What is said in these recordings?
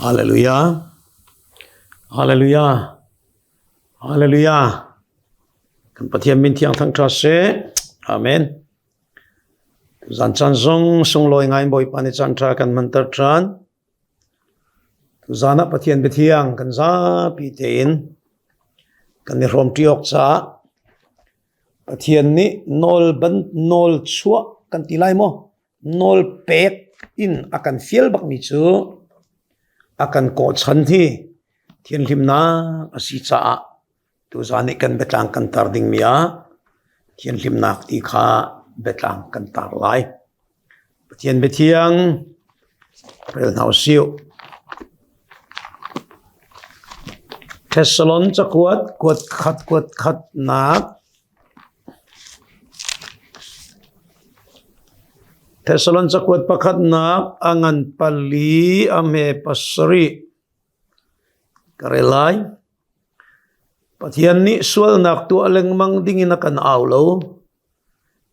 Hallelujah. Hallelujah. Hallelujah. Kan Pathian min thiang Thawngṭha se. Amen. Zan chan zong sung loi ngai boi pani chan tra kan mantar tran. Tu zana Pathian be thiang kan za pi tein. Kan ni rom triok cha. Pathian ni nol ban nol chua kan tilai mo. Nol pek in akan fiel bak mi chu. Akan ko chan thi. Thian lim na asi cha. Tu zani kan betang kan tar ding mia. Thian lim nak ti kha betang kan tar lai. Pathian be thiang. Prel nau siu. Thessalon cha kuat khat nak. Thessalon cha kuat pakhat nak angan pali ame pasri. Karelai. Pathian ni sual nak tu aleng mang dingin akan aulo.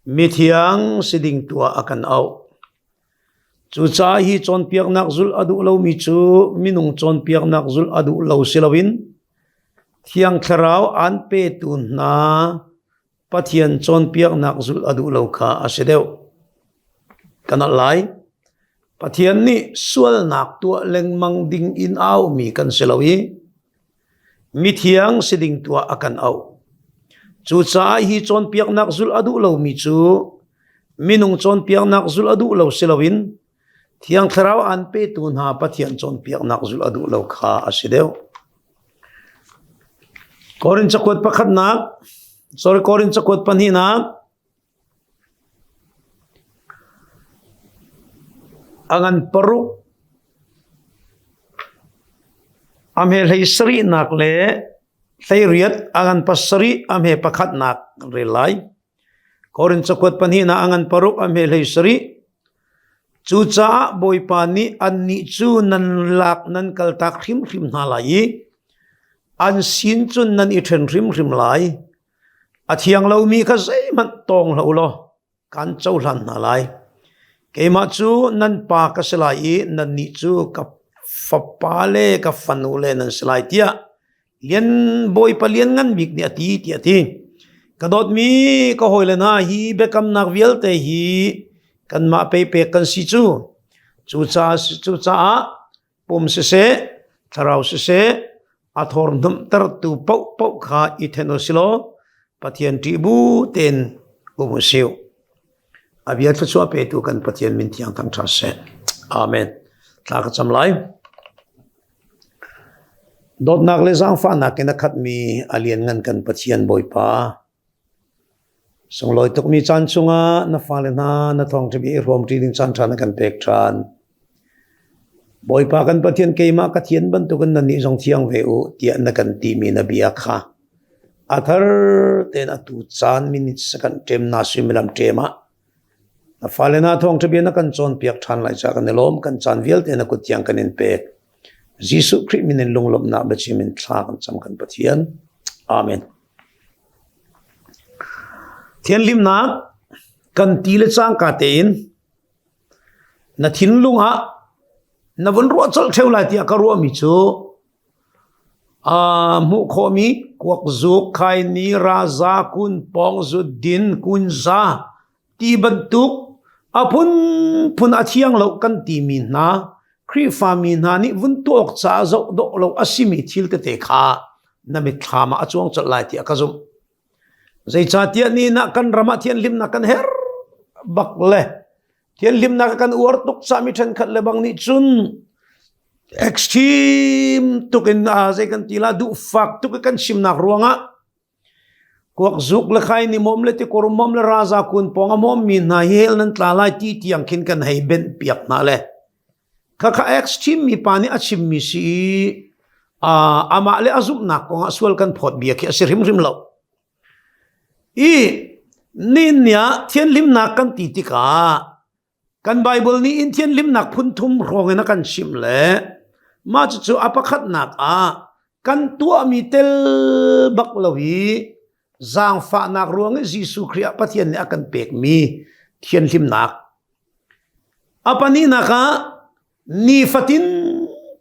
Mithiang siding tua akan au. Chu cha hi 𝗙𝗏𝗃𝗃 nak zul adu lo mi chu minung 𝗙𝗏𝗃𝗃 nak zul adu lo silawin. Thiang tharau an pe tu na Pathian 𝗙𝗏𝗃𝗃 nak zul adu lo kha asideu. Kanat lai. Pathian ni sual nak tua leng mang ding in au mi kan silawi. Mithiang siding tua akan au. Chu cha hi 𝗙𝗏𝗃𝗃 nak zul adu lo mi chu minung 𝗙𝗏𝗃𝗃 nak zul adu lo silawin. Thiang tharau an pe tu na Pathian 𝗙𝗏𝗃𝗃 nak zul adu lo kha asideu. Korin cha kuat pakhat nak. Korin cha kuat panhi nak. Angan peruk amhe lei sri nak le lei riat angan pasri amhe pakhat nak relai. Korin chakwat panhi na angan peruk amhe lei sri. Chu cha boi pani an ni chu nan lak nan kal tak hrim na lai. An sin chu nan I then hrim lai. Athiang lo mi kha sei man tong lo lo. Kan chau hlan na lai. Keima chu nan pa ka selai nan ni chu ka fapale ka fanule nan selai tia. Lian boy palian ngan big ni ati. Kadot mi ka hoile na hi bekam nak vialte hi kan ma pepe kan si chu. Chu cha pum se tharau se athor num tar tu pau kha itheno silo Pathian tibu ten umusiu. Vialte chua pe tu kan Pathian min thiang Thawngṭha se. Amen. Thla cham lai. Dot nak le zang fa nak ina khat mi alien ngan kan Pathian boi pa. Song loi tok mi chan chunga na fa le na Thawngṭha bi rom ti ding chan than kan pek tran. Boi pa kan Pathian keima ka thian ban tu kan ni zong thiang ve u tia na kan ti mi na bia kha. Athar ten atu chan minutes kan tem na similam tema. Falena Thawngṭha bi na kan 𝗙𝗏𝗃𝗃 than lai cha kan lawm kan chan vialte na kut yang kan in pek. Jisu Christ min lunglom na ba chi min thla kan cham kan Pathian. Amen. Thian lim na kan ti le chang ka te in na thin lunga na von ro chol theu lai ti ka ro mi chu mu kho mi kwak zuk khai ni raza kun pong zu din kun za ti bantuk apun athiang lo kan ti min na kri fami na ni vun tok cha zo do lo asimi thil te kha na mi thama achong chal lai ti akazum zai cha ti ni na kan rama thian lim na kan her bak le thian lim na kan uar tuk cha mi than khat le bang ni chun extreme tukin zai kan tila du fak tuk kan sim nak ruanga. Kwak zuk le khai ni mom le ti korum mom le raza kun ponga mom min na hel nan tlalai ti tiang kin kan hei ben piak na le. Kaka extreme mi pani achim mi si ama le azum nak ko aswal kan phot bia ki asir him lo. Nin ya thian lim nak kan ti ka. Kan Bible ni in thian lim nak phun thum rong na kan sim le. Ma chu apakhat nak kan tua mi tel bak lawi. Zang fa nak ruang Jisu Christ Pathian ni akan pek mi thian lim nak. Apa ni naka ni fatin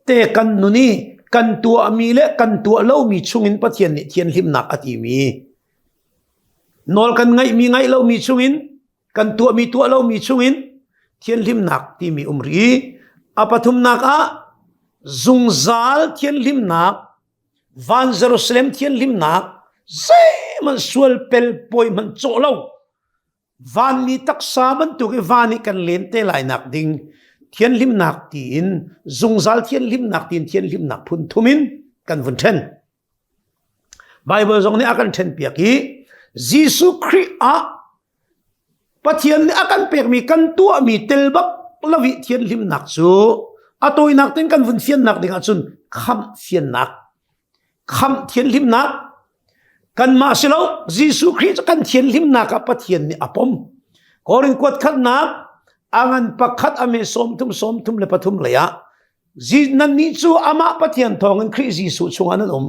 te kan nuni kan tua mi le kan tua lo mi chungin Pathian ni thian hlim nak ati mi nol kan ngai mi ngai lo mi chungin kan tua lo mi chungin thian hlim nak ti mi umri apathum nak a zungzal thian hlim nak van Jerusalem thian hlim nak zai man sual pel poi man cho lo van ni taksa man tu ke vani kan len te lai nak ding thian hlim nak tin zungzal thian hlim nak tin thian hlim nak phun thumin kan vun then Bible zong ni akan then piaki Jesus Christ a Pathian ni akan pek mi kan tua mi telbak lawi thian hlim nak chu atoi nak ten kan vun fian nak ding achun kham fian nak kham thian hlim nak kan ma silo Jesus Christ kan thian hlim nak a Pathian ni apom korin kwat khat nak angan pakhat ame som tum le pathum leya nan ni chu ama Pathian thongan Christ Jesus chungan an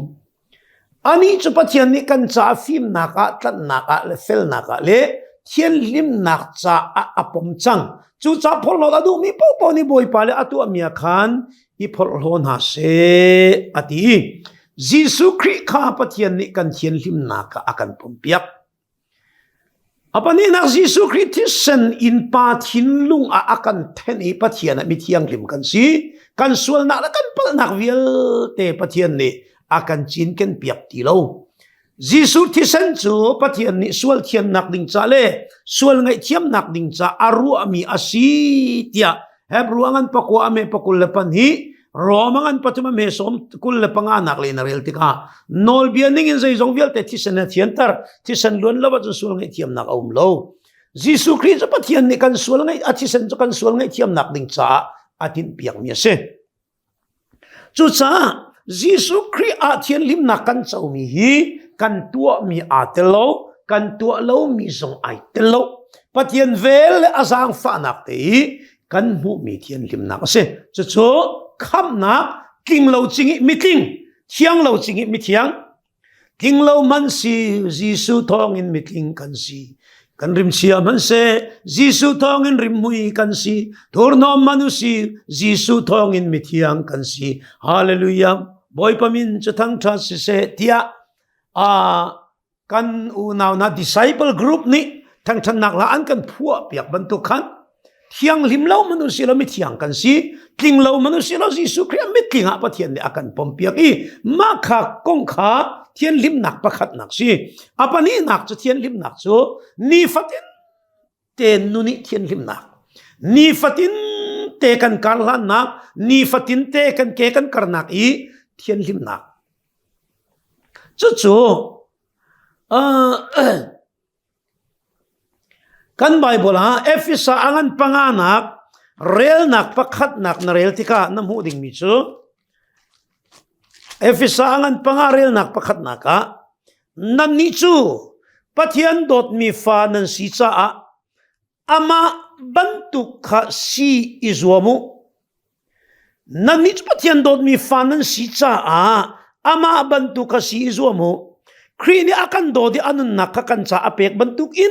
ani chu Pathian ni kan cha fim naka tlat naka le fel naka le thian hlim nak cha apom chang chu cha phol lo adu mi po ni boy pale atu amia khan I phol ho na se ati Jesus Christ kha Pathian ni kan thian hlim naka akan pompiak apani nak Jesus Christ sen in pathin lung a akan then I Pathian mi thiang lim kan si kan sual nak kan pal nak vialte Pathian ni akan chin ken piak ti lo Jesus sen chu Pathian ni sual thian nak ding cha le sual ngai thiam nak ding cha aru ami asi tia hebru angan pakwa ame pakul lepan hi romangan patuma me som kul le panganak le na realti ka nol bianing in zai zong vialte tisen na thiantar tisen lon lawa chu sul ngai thiam nak om lo Jesus Christ Pathian ni kan sul ngai atisen chu kan sul ngai thiam nak ding cha atin piang mi se chu cha Jesus Christ a thian lim nak kan chau mi hi kan tua mi atelo kan tua lo mi zong ai telo Pathian vel azang fa nak te kan mu mi thian lim nak se chu chu kham na king lo chingi meeting thiang lo chingi mi thiang king lo man si Jesus thong in meeting kan si kan rim sia man se Jesus thong in rim mui kan si thorno manu si Jesus thong in mi thiang kan si hallelujah boy pamin chathang tha si se tia kan u naw na disciple group ni thang than nak la an kan phua piak ban tu khan thiang lim lo manu si lo mi thiang kan si king lo manu si lo Jesus Christ mi king a Pathian ni akan pompiak I ma kha kong kha thian lim nak pakhat nak si apani nak chu thian lim nak chu ni fatin te nuni thian lim nak ni fatin te kan karlan nak ni fatin te kan ke kan karnak I thian lim nak chu chu kan Bible ha Ephesa angan panganak rel nak pakhat nak na rel tika namhu ding mi chu Ephesa angan pangarel nak pakhat naka nan ni chu Pathian dot mi fa nan si cha a ama bantu kha si izwamu nan ni chu Pathian dot mi fa nan si cha a ama bantu kha si izwamu Krini akan do di anun nak kan cha apek bantuk in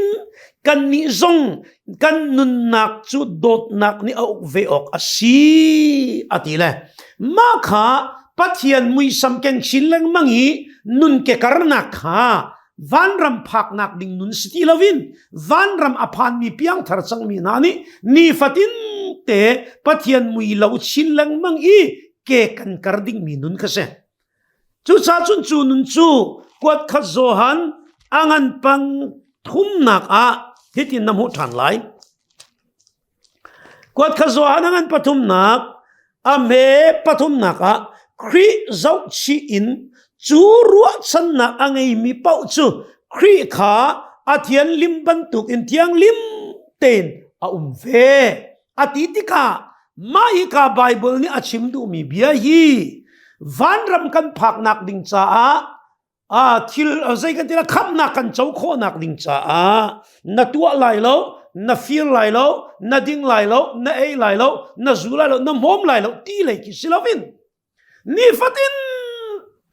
kan ni zong kan nun nak chu dot nak ni 𝐓𝐴 asi atile makha Pathian mui samken chilang mangi nun ke karnak ha van ram phak nak ding nun sti lovin van ram aphan mi piang thar chang mi nani ni fatin te Pathian mui lo chilang mangi ke kan karding mi nun kase chu cha chun chu nun chu kwat khat zohan angan pang thum nak a hitin namu than lai kwat khat zohan angan pathum nak ame pathum nak a khri zau chi in chu ruwa chan nak angai mi pau chu khri kha athian lim bantuk in thiang lim ten a ve atitika mai ka Bible ni achim du mi bia hi van ram kan phak nak ding cha a thil zai kan tira kham nak kan chau kho nak ding cha na tua lai lo na feel lai lo na ding lai lo na ei lai lo na zu lai lo na mom lai lo ti lai ki silovin ni fatin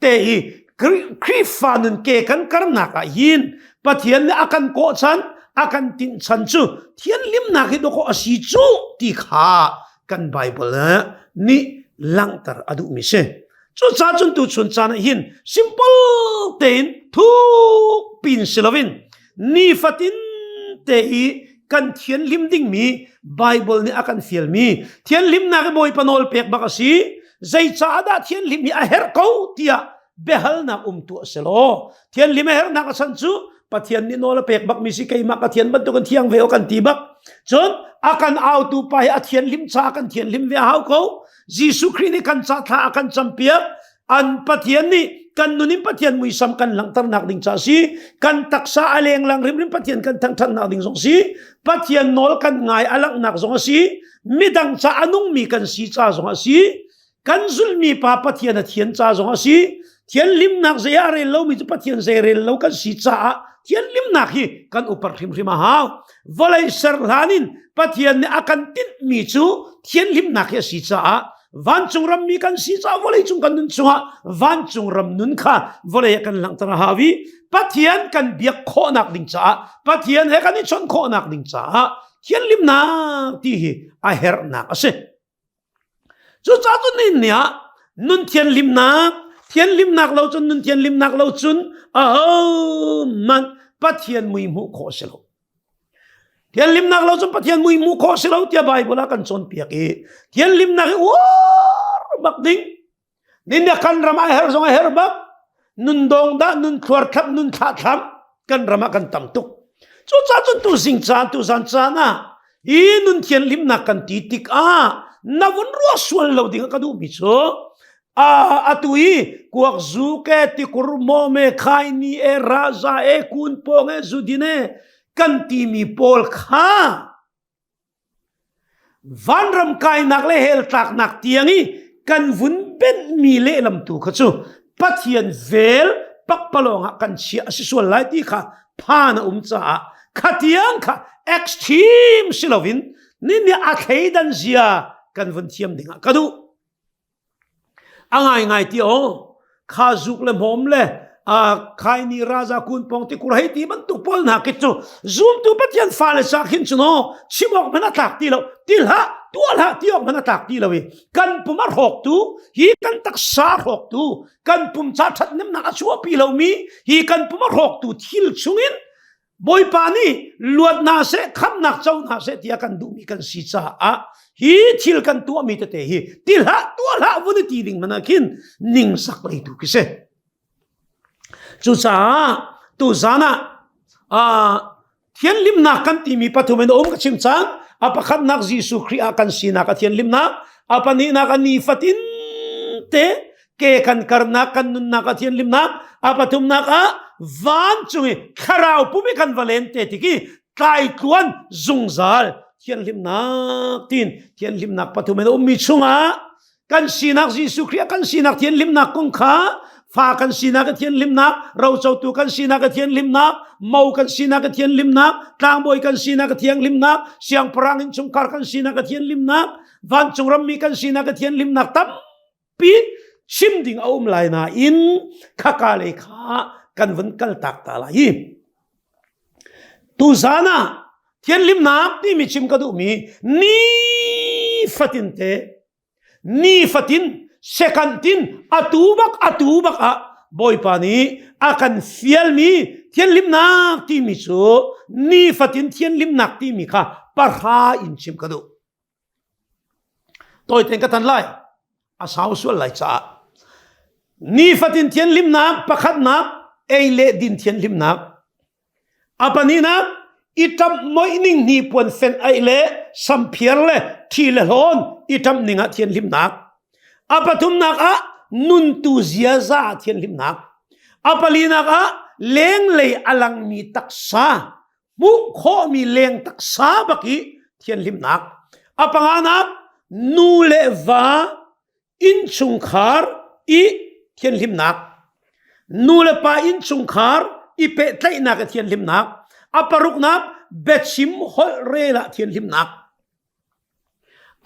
te kri fanun ke kan karna ka yin Pathian akan ko chan akan tin chan chu thian lim na ki do ko asi chu ti kha kan Bible ni langtar adu mi se chu cha chun tu chun cha na hin simple tein thu pin silovin ni fatin te hi kan thian lim ding mi bible ni akan fiel mi thian lim na ke boy panol pek bakasi zai cha da thian lim mi a her ko tia behal na tu selo thian lim her na ka san chu pathian ni nol pek bak mi si kai ma ka thian ban tu kan thiang veo kan ti bak chon akan au tu pai a thian lim cha kan thian lim ve hau ko jisu khri ni kan cha tha akan champiak an pathian ni kan nunim pathian mui sam kan langtar nak ding cha si kan taksa aleng lang rim pathian kan thang thang nak ding zong si pathian nol kan ngai alak nak zong si midang cha anung mi kan si cha zong si kan zul mi pa pathian a thian cha zong si thian lim nak zaya re lo mi pathian zay re lo kan si cha thian lim nak hi kan upar rim rim haw volai ser lanin pathian ni akan tin mi chu thian lim nak ya si cha van chung ram mi kan si cha volai chung kan nun chunga van chung ram nun kha volai kan lang tara hawi pathian kan biak kho nak ding cha pathian he kan ni chon kho nak ding cha thian lim nak ti hi a her nak ase chu cha tu nin nia nun thian lim nak lo chun nun thian lim nak lo chun man pathian mui mu kho selo thian lim nak lo chun pathian mui mu kho selo tia bible kan chon piak e thian lim nak war bak ding nin ya kan rama her zong her bak nun dong da nun khwar khap nun tha tham kan rama kan tam tuk chu cha chun tu sing cha tu san cha na i nun thian lim nak kan ti tik na vun ro sual lo ding ka du bi cho atui kuak zu ke ti kurmo me khai ni e raza e kun pong e zudine kan ti mi pol kha van ram kai nak le hel tak nak tiangi kan vun ben mi le lam tu kha chu pathian vel pak palonga kan chia si sual lai ti kha pha na cha khatiang kha extreme silovin ni ni a kheidan zia kan vun thiam dinga kadu angai ngai ti kha zuk le mom le khai ni raza kun pong ti kur hai ti ban tu pol na ki chu zoom tu pathian fa le sa khin chu no chimok mana tak ti lo til ha tual ha ti ok mana tak ti lo wi kan puma rok tu hi kan tak sa rok tu kan pum cha that nem na chu pi lo mi hi kan puma rok tu thil chungin boy pani luat na se kham nak chau na se tia kan du mi kan si cha hi thil kan tu mi te hi til ha tual ha vuni ti ding mana khin ning sak lai tu ki se chu cha tu zana thian lim nak kan ti mi pathumen ka chim chang apakhat nak jisu khri akan sina ka thian lim nak apani na kan ni fatin te ke kan karna kan nun na ka thian lim nak apathum nak van chungi kharau pumi kan valente tiki kai tuan zungzal thian lim nak thian lim nak pathumen mi chunga kan sinak jisu khri kan sinak thian lim nak kong kha fa kan sina ka thian lim nak rau chau tu kan sina ka thian lim nak mau kan sina ka thian lim nak tlang boy kan sina ka thian lim nak siang perang in chungkar kan sina ka thian lim nak van chung ram mi kan sina ka thian lim nak tam pi sim ding lai na in khaka le kha kan van kal tak ta la hi tu zana thian lim nak ti mi chim ka du mi ni fatin sekantin atubak boy pani akan fiel mi thian lim nak ti mi chu ni fatin thian lim nak ti mi kha parha in chim kadu toy ten ka tan lai asau sual lai cha ni fatin thian lim nak pakhat nak eile din thian lim nak apani na itam moi ning ni pon fen aile samphiar le thil hon itam ninga thian lim nak apathum nak nun tu zia za thian lim nak apali nak leng lei alang mi taksa mu kho mi leng taksa baki thian lim nak apanga nak nu le va in chungkhar i thian lim nak nu le pa in chungkhar i pe tlai nak thian lim nak aparuk nak betchim hol re la thian lim nak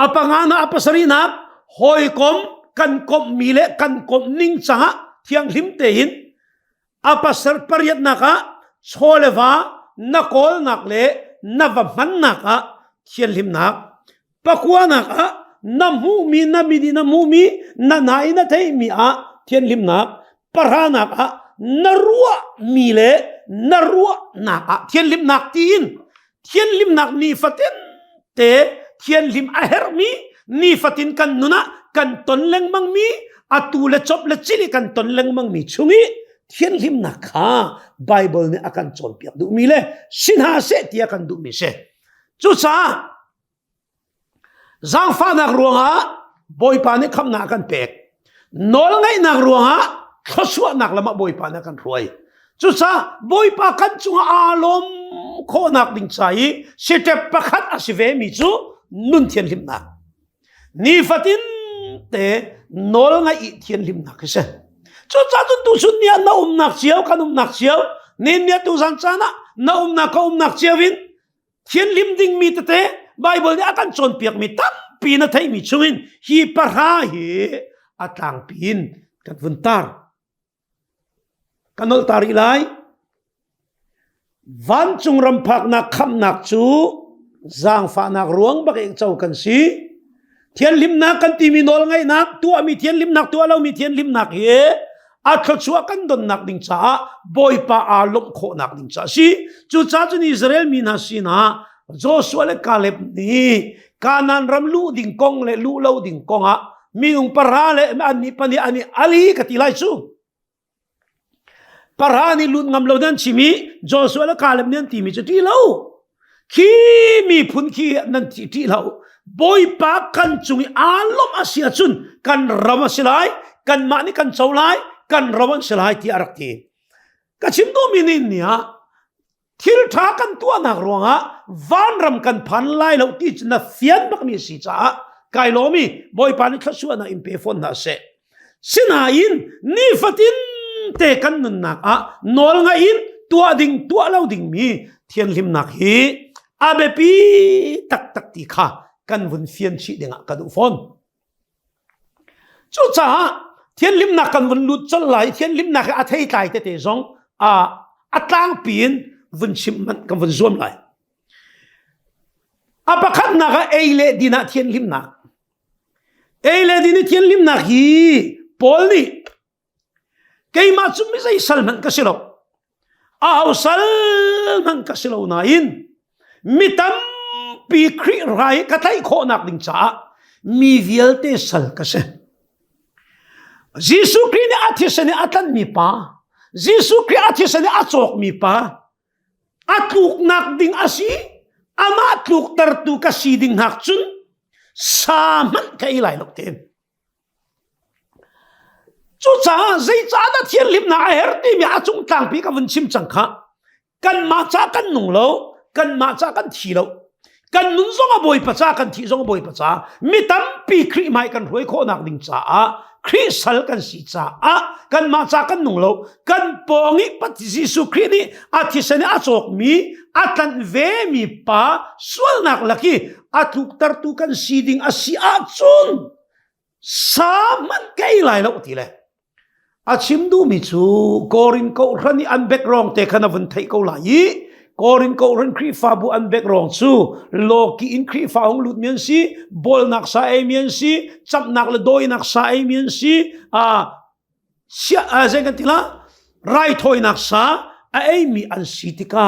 apanga na apasari nak hoi kom kan kom mile kan kom ning changa thiang lim te hin apasar pariat naka choleva nakol nakle navaman naka thian lim nak pakwa naka namu mi namidi namu mi nanai na thei mi a thian lim nak parha nak a narua mi le narua nak a thian lim nak tin thian lim nak ni fatin te thian lim a her mi ni fatin kan nuna kan ton leng mang mi atu le chop le chili kan ton leng mang mi chungi thian lim nak kha Bible ni akan chon piak du mi le sinha se tia kan du mi se chu cha zang fa nak ruanga boy pa ni kham na kan pek nol ngai nak ruanga khosua nak lama boy pa na kan ruai chu cha boy pa kan chunga alom kho nak ding chai sitep pakhat asive mi chu nun thian lim nak ni fatin te nol ngai thian lim nak se chu cha tu sun nia na nak chiao kan nak chiao nin nia tu san chana na nak ka nak chiawin thian lim ding mi te Bible ni akan chon piak mi tam pi na thei mi chungin hi parha hi atang pin kan vuntar kanol tari lai van chung ram phak na kham nak chu zang fa nak ruang bak ek chau kan si thian lim nak kan ti mi nol ngai nak tu mi thian lim nak tu alo mi thian lim nak he a thluachua kan don nak ding cha boy pa a lom kho nak ding cha si chu cha chu ni Israel mi na si na Joshua le Caleb ni kanan ram lu ding kong le lu lo ding kong a miung parha le ani pani ani ali katilai chu parha ni lut ngam lo dan chimi Joshua le Caleb ni ti mi chu ti lo khi mi phun khi nan ti lo boy pa kan chungi alom asia chun kan rama silai kan mani kan chaulai kan rawan silai ti arak ti ka chim do minin nia thil tha kan tua nak ruanga van ram kan phan lai lo ti na fian bak mi si cha kai lo mi boy pa ni thlasua na impe phone na se sina in ni fatin te kan nun nak a nol nga in tua ding tua lo ding mi thian lim nak hi abe pi tak tak ti kha kan vun fian chi denga ka du phone chu cha thian lim nak kan vun lut chal lai thian lim nak a thei tai te zong a atlang pin vun chim man kan vun zoom lai apakhat na ka eile dina thian lim nak eile dina thian lim nak hi pol ni kay ma chum mi sai salman ka silo a salman ka silo na in mitam pi kri rai ka thai kho nak ding cha mi vialte sal ka se Jisu kri ni athisani atan mi pa Jisu kri athisani achok mi pa atluk nak ding asi ama atluk tartu kasi ding hak chun saman ka ilai lok ten chu cha zai cha da thian lim na her ti mi achung tang pi ka vun chim chang kha kan ma cha kan nung lo kan ma cha kan thi lo kan nun zong a boy pa cha kan thi zong a boy pa cha mi tam pi kri mai kan roi kho nak ding cha a kri sal kan si cha a kan ma cha kan nung lo kan pongi pat Jisu kri ni athisani achok mi atan ve mi pa swal nak laki atluk tartu kan siding asi achun saman kai lai lo ti le achim du mi chu korin ko rani an bek rong te khana vun thei ko lai korin ko ran kri fa bu an bek rong chu loki in kri fa hong lut mian si bol nak sa e mian si chap nak le doi nak sa e mian si a sia a zengan tila rai thoi nak sa a e mi an sitika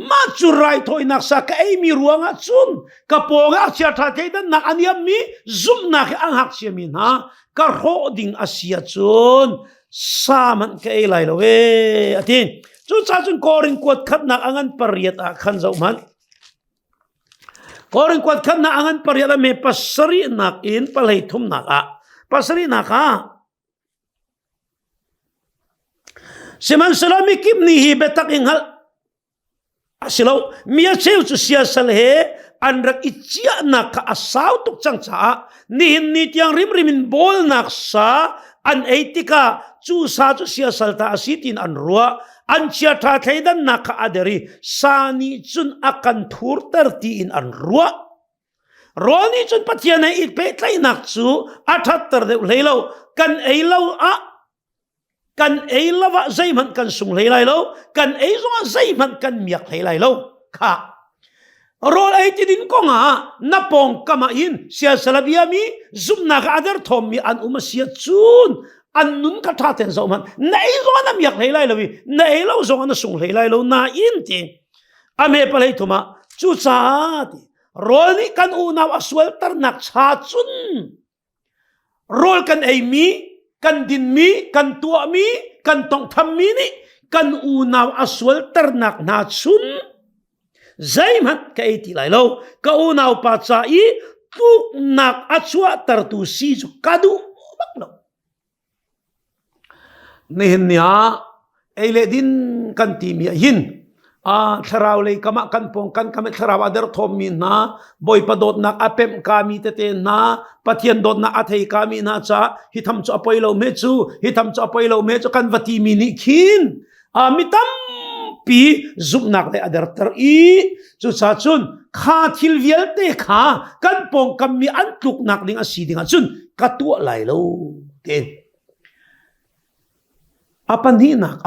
ma chu rai thoi nak sa ka e mi ruanga chun ka ponga chia tha te dan nak aniam mi zum nak ang hak sia min ha ka ro ding asia chun saman ka e lai lo we atin chu cha chun korin kwat khat nak angan pariat a khan zo man korin kwat khat na angan pariat me pasari nak in palai thum nak a pasari nak a siman salami kibni hi betak inghal asilo mia cheu chu sia sal he anrak ichia nak ka asaw tuk chang cha ni ni tiang rim rimin bol nak sa an eitika chu sa chu sia salta asitin an ruwa an chia tha thaidan nak aderi sani chun akan thur tarti in an ruwa roni chun Pathian ai it pe tlai nak chu 78 de leilo kan eilo a kan eilawa zaiman kan sung leilai lo kan eizonga zaiman kan miak leilai lo kha rol ai ti din ko nga na pong kamain siya salabia mi zum na ka adar thom mi an sia chun an nun ka tha ten zo man na ei zo na miak lei lai lawi na ei lo zo na sung lei lai lo na in ti ame palai thuma chu cha ti rol ni kan unaw aswal tar nak cha chun rol kan ei mi kan din mi kan tua mi kan tong tham mi ni kan unaw aswal tar nak na chun zai mat ka eti lai lo ka unaw pa cha i tuk nak achua tar tu si ju kadu bak lo nihin nia eile din kan ti mi hin tharaw le kama kan pong kan kame tharaw adar thom mi na boy padot nak apem kami tete na pathian dot na athei kami na cha hitham chu apoi lo me chu hitham chu apoi lo me chu kan vati mi ni khin mitam pi zup nak le adar tar i chu cha chun kha thil vialte kha kan pong kam mi an tluk nak ding a si ding a chun ka tu lai lo ten apan hi nak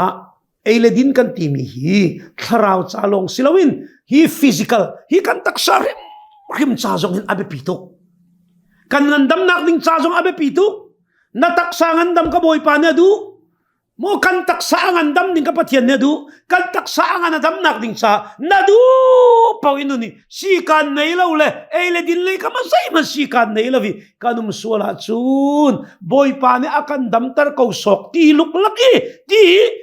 eile din kan ti mi hi tharaw chalong silawin hi physical hi kan taksa rim cha jong hin abe pitok kan ngandam nak ding cha jong abe pitok na taksa ngandam ka boy pa na du mo kan taksa ngandam ding ka pathian na du kan taksa ngandam nak ding sa na du pawin ni si kan nei lo le eile din le ka masai ma si kan nei lo vi kanum suala chun boy pa ni akan dam tar ko sok ti luk laki ti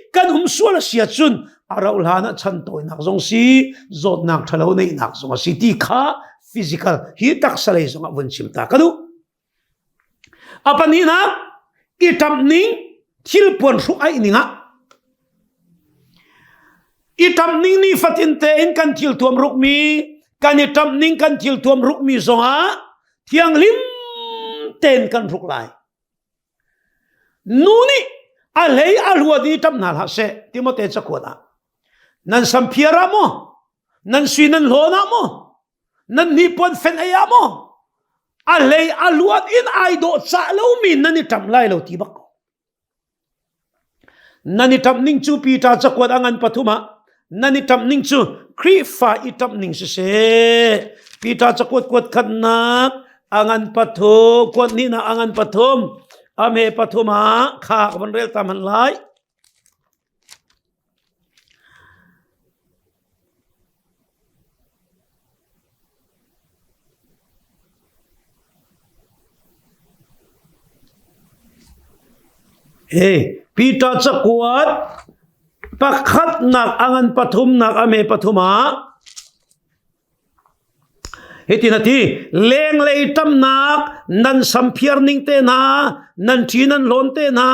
kan suala sia chun araul hana chan toy nak zong si zot nak thalo nei nak zong si ti kha physical hi taksa le zong bun chim ta kadu apani na itam ning thil pon ru ai ninga itam ning ni fatin te in kan thil tuam ruk mi kan itam ning kan thil tuam ruk mi zonga thiang lim ten kan ruk lai nuni alei alwa di tam nal ha se timote chakona nan sampiara mo nan suinan lona mo nan nipon fen aya mo alei alwa in ai do cha lo min nan itam lai lo tibak nani tam ning chu pi ta chakwat angan pathuma nani tam ning chu kri fa itam ning se pi ta chakwat kwat khatna angan pathu kwat ni na angan pathum ame pathuma kha ban rel taman lai pita chakwat pakhat nak angan pathum nak ame pathuma hetinati leng lei tam nak nan samphiar ning te na nan thinan lon te na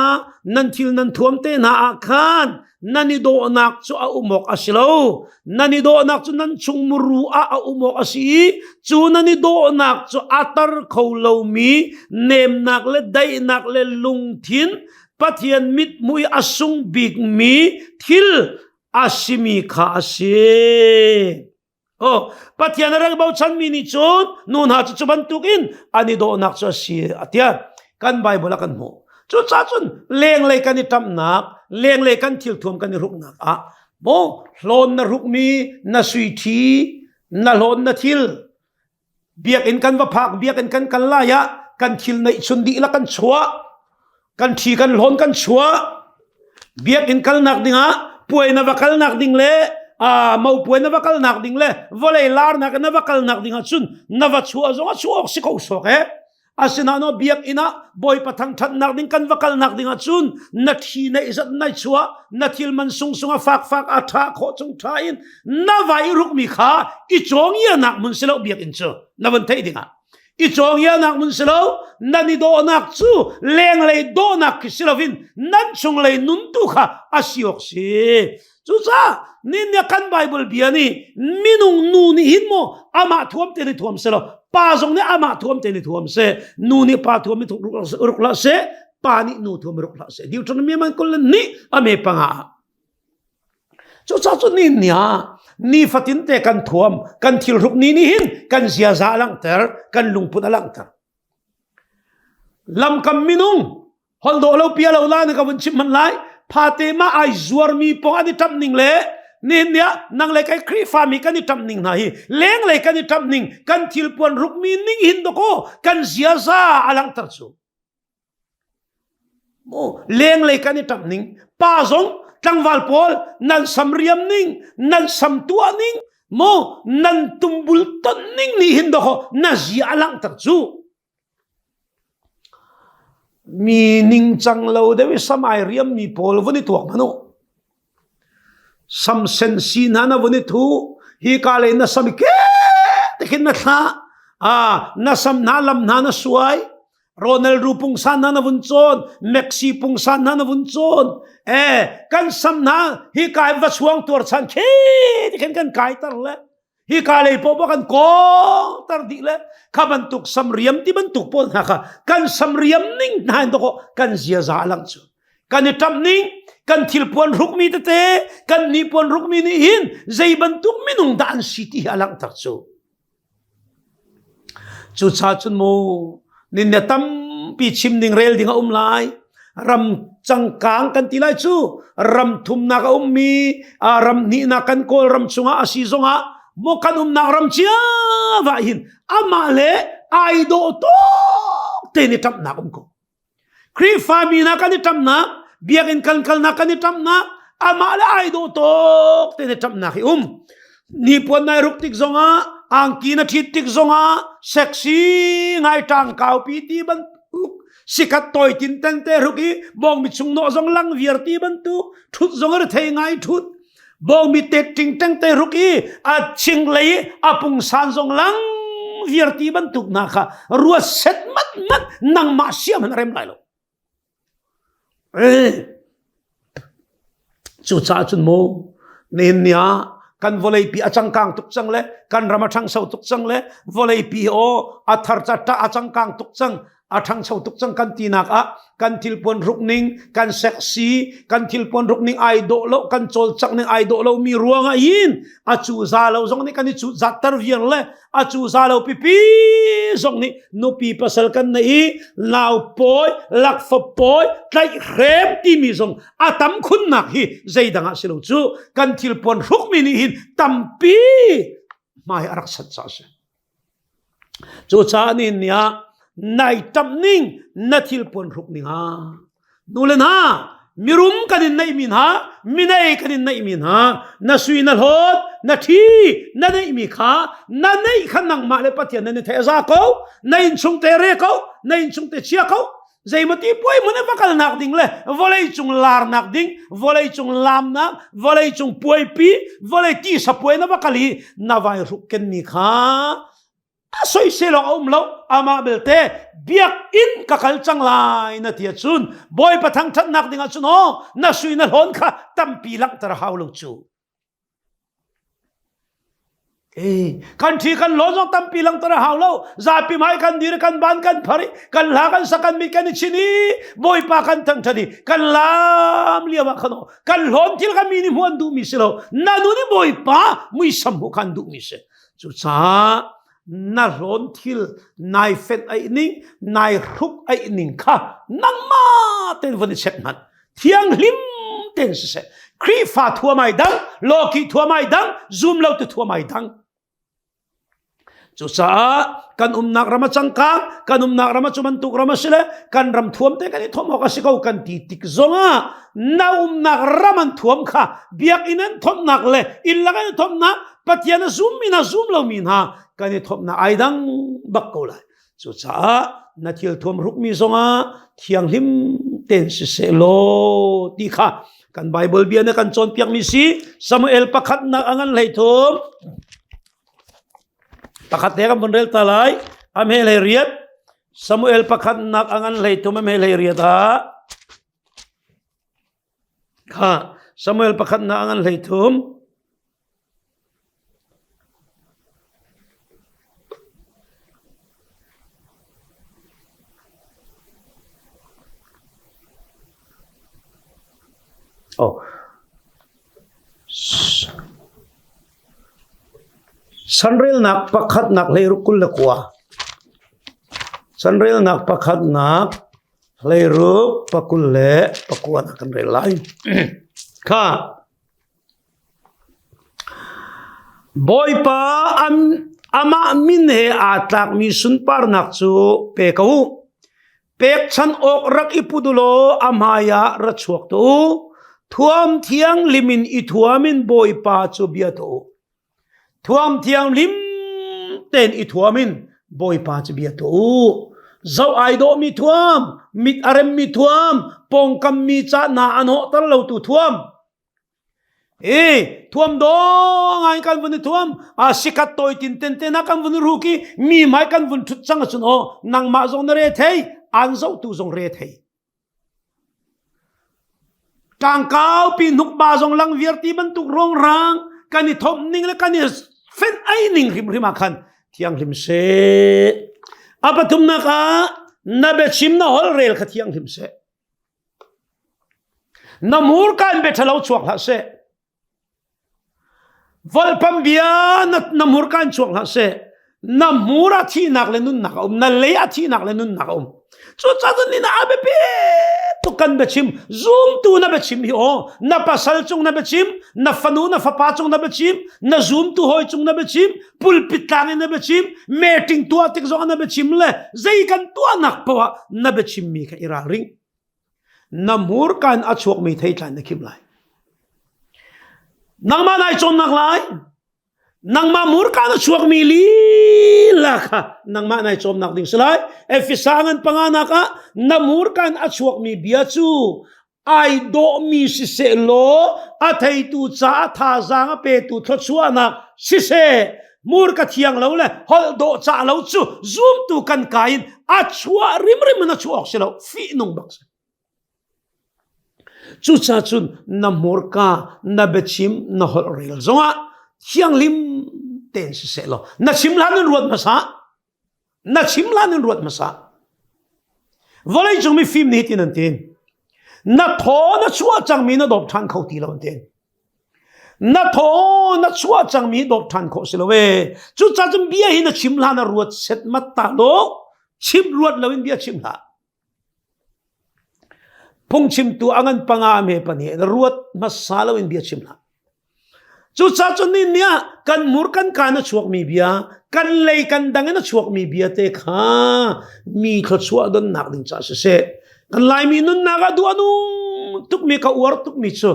nan thil nan thuam te na akhan nani do nak chu a umok asilo nani do nak chu nan chungmuru a umok asi chu nani do nak chu atar kholo mi nem nak le dai nak le lung thin pathian mit mui asung big mi thil asimi kha ase pathian rang bau chan mi ni chun nun ha chu ban tukin ani do nak chu si atia kan bible kan mo chu cha chun leng le kan itam nak leng le kan thil thum kan ruk nak bo hlon na ruk mi na sui thi na hlon na thil biak in kan va phak biak in kan la ya kan thil nei chun di la kan chua kan thi kan lon kan chua biak in kal nak dinga puai na vakal nak ding le mau puai na vakal nak ding le volei lar nak na vakal nak dinga chun na va chua zonga chuok si ko sok asina no biak ina boy pathang that nak ding kan vakal nak dinga chun na thi na izat nai chua na thil man sung sunga fak atha kho chung thain na vai ruk mi kha I chong ya nak mun selo biak in chu na van thei dinga I chong ya nak mun selo nani do nak chu leng le do nak silovin nan chung le nun tu kha asiok si chu cha nin ya kan bible biani minung nu ni hin mo ama thuam te ni thuam selo pa jong ne ama thuam te ni thuam se nu ni pa thuam mi ruk la se pa ni nu thuam ruk la se deuteronomy man kol ni ame panga chu cha chu nin ya ni fatin te kan thuam kan thil ruk ni ni hin kan zia za lang ter kan lungput alang ter lam kam minung hol do lo pia lo la na ka bun chim man lai phate ma ai zuar mi pong ani tam ning le นี่เนี่ยนังเลยไก่ครีฟามีกันนี่ทำนิ่งนะฮีเลี้ยงเลยกันนี่ทำนิ่งกันทิลปวนรุกมีนิ่งหินตโกกันเสียซาอลังตัดสูโมเลี้ยงเลยกันนี่ทำนิ่งป้าซงจังวาลพอลนั่นสำเรียมนิ่งนั่นสำตัวนิ่งโมนั่นตุมบุลต้นนิ่งนี่หินตโกนั่นเสียอลังตัดสูมีนิ่งจังเราเดี๋ยวสมัยเรียมมีพอลวันนี้ตัวมันโนสัมเซนซีนานะวันนี้ทูฮีกาเลยนะสัมเกตคิดนะท่านะสัมนาลำนานะสวยโรนัลรูปุงซานานะวุนโจนเม็กซีปุงซานานะวุนโจนกันสัมนาฮีกายวัชวงตัวฉันคิดคิดกันกายตร์เลยฮีกาเลยพบกันกองตร์ดีเลยข้าบรรทุกสัมเรียมที่บรรทุกปนนะคะกันสัมเรียมนิ่งนั่นตัวก็กันเสียจาลังจูกันนี่ทำนิ่งกันทิลปวนรุกมีเตะกันนี่ปวนรุกมีนี่หินใจบรรทุกมินุงด่านสิที่อลังตัดจูจุดชาจุนโมนินเนตัมปีชิมดิ่งเรลดิ่งไลรำจังกางกันทีไรจูรำทุมนักมีรำนี่นักกันโกลรำชงอาศิซงอาโมกันนักรำเชียวะหินอามาเลไอโดโตเตนิตัมนักโกครีฟามีนักกันนิตัมนักเบียกินกันนักกันนิตัมนักอามาเลไอโดโตเตนิตัมนักนี่ปวนนายรุกติกซงอาอังกีนาทิติกซงอาเซ็กซี่ไงทางข่าวปีตีบันสิกัดต่อยตินเตนเตรุกีบองมิชุงโนซงลังเวียร์ตีบันตุทุดซงอะไรเทงไงทุดบองมิเตติงเตนเตรุกีอาชิงเลยอาปุงซานซงลังเวียร์ตีบันตุนักรัวเซ็ตมัดนังมาเสียมันเริ่มไหลลงจุดจ้าจุดโมเนียกันวอลเลย์ปีอาจังกังตุกจังเลยกันรำชังเสาตุกจังเลยวอลเลย์ปีโออัฐร์จัตตาอาจังกังตุกจังอาทังเสาตุกจังกันตีนักกันทิลปนรุกนิงกันเซ็กซี่กันทิลปนรุกนิงไอโดโลกันโจลจักนิงไอโดโลมีรัวงยินอาจูซาโลซงนี่กันนี่จูจัตตร์เวียนเลยอาจูซาโลปีซงนี่นูปีปัสลกันนี่ลาวปอยลักฟปอยไตเข็มที่มีซงอาตัมคุณนักฮีใจดังอาศิลจูกันทิลปนรุกมินิหินตัมปีไม่อารักษาจ้าเสจูชานี่เนี่ยนายจำนิ่งนัทิลปนรุกนิงฮะนูเลนะมิรุมกันนายมินฮะมินัยกันนายมินฮะนัสุยนัลฮดนัทีนันายมิขานันายขันนังมาเลปะเทียนนันเทซาเขานัยชุงเตเรเขานัยชุงเตเชียเขาใจมันที่ป่วยมันไม่ฟังนักดิ่งเลยวอลเลยจุงลาร์นักดิ่งวอลเลยจุงลามนักวอลเลยจุงป่วยปีวอลเลยที่สป่วยนับกันลีนับไว้รุกกันมิขาสวยเสียลงเราอามาเบลเตเบียกอินกับขัลจังไลนัดเทียชุนบอยปะทังทัดนักดิ่งชุนโอนัสุยนัลฮอนค่ะตั้มปีลักตระหาวลูกจูกันที่กันล้อจงตั้มปีลังตระหาวเราจ่าปีไม้กันดีกันบ้านกันพาริกันลากันสักกันมีกันชินีบอยปะกันทั้งทัดีกันลามเลี้ยวขนมกันล้อมที่กันมีนิมวนดูมิเสโลนาดูนี่บอยปะมุยสมหุกันดูมิเสจุดจ้านาร้อนทิลนายเฟนไอนิ่งนายรุกไอนิ่งค่ะนังมาเต็นวันนี้เช็ดมันเที่ยงลิมเต็นเสครีฟ้าทัวไม่ดังโลกีทัวไม่ดังซูมเราตัวทัวไม่ดังจุดจ้ากันนักรำจังกังกันนักรำจุมันตุกรำเสลกันรำทวมเตกันนี่ทวมเอากสิเขากันตีติกซงอ่ะนานักรำมันทวมค่ะเบียกอินันทวมนักเลยอินลักกันทวมนักปัจจัยนั้นซูมมินะซูมเรามินฮะกันนี่ทบนาไอดังบักกูเลยสุดท้ายนัดเที่ยวทวมรุกมีซงอ่ะเที่ยงหิมเต็นสิเซโลดีค่ะกันไบเบิลเบียนกันจนเปียกมิซีซามูเอลประคัดนักอันเลยทวมประคัดเด็กกันบนเรือตะไลอเมเลเรียดซามูเอลประคัดนักอันเลยทวมอเมเลเรียดค่ะซามูเอลประคัดนักอันเลยทวมโอ้สันเรลนักประคัดนักเลยรุกุลละกว่าสันเรลนักประคัดนักเลยรุกปะกุลเละปะกวนนักกันเรลไลค่ะ boy pa ama min he atlak mi sun par nak chu pe kau pek chan ok rak ipudulo amaya rachuak to thuam thiang limin I thuamin boy pa chu bia to thuam thiang lim ten I thuamin boy pa chu bia to zau ai do mi thuam mit arem mi thuam pong kam mi cha na anho tar lo tu thuam thuam do ngai kan vun thuam sikat toy tin ten ten kan vun ruki mi mai kan vun thut chang chun o nang ma zong re thei an zo tu zong re thei tang kau pi nuk ba zong lang vialte ban tuk rong rang kan ni thom ning le kan ni fen ai ning rim rim khan thiang rim se apatum na ka na be chim na hol rel kha thiang rim se na mur kan be thalo chuak ha se vol pam bia na mur kan chuak ha se na mura thi nak le nun nak na le a thi nak le nun nak so cha ni na abe pe to kan be chim zoom tu na be chim hi o na pasal chung na be chim na fanu na fa pa chung na be chim na zoom tu hoi chung na be chim pulpit tang na be chim meeting tu atik zo na be chim le zai kan tu nak pa na be chim mi ka ira ring na mur kan a chuak mi thei tlan na kim lai nang ma nai chon nak lai nang ma mur kan a chuak mi li la kha nang ma nai chom nak ding slai efisangan pangana ka na mur kan a chuak mi bia chu ai do mi si se lo a thei tu cha tha zang pe tu thluachuahnak si se mur ka thiang lo le hol do cha lo chu zoom tu kan kain a chua rim rim na chuak se lo fi nong bak chu cha chun na mur ka na bechim na hol rel zonga thiang lim ten si se lo na chim lan ruat masa na chim lan ruat masa volai chung mi film ni tin an tin na tho na chua chang mi na dop than khau ti lo ten na tho na chua chang mi dop than khau se lo we chu cha chum bia hi na chim lan ruat set mat ta lo chim ruat lo in bia chim la pung chim tu angan panga me pani ruat masalo in bia chim la chu cha chun ni nia kan mur kan kana chuak mi bia kan lei kan dang na chuak mi bia te kha mi kha chua don nak ding cha se kan lai mi nun naga du anu tuk mi ka war tuk mi chu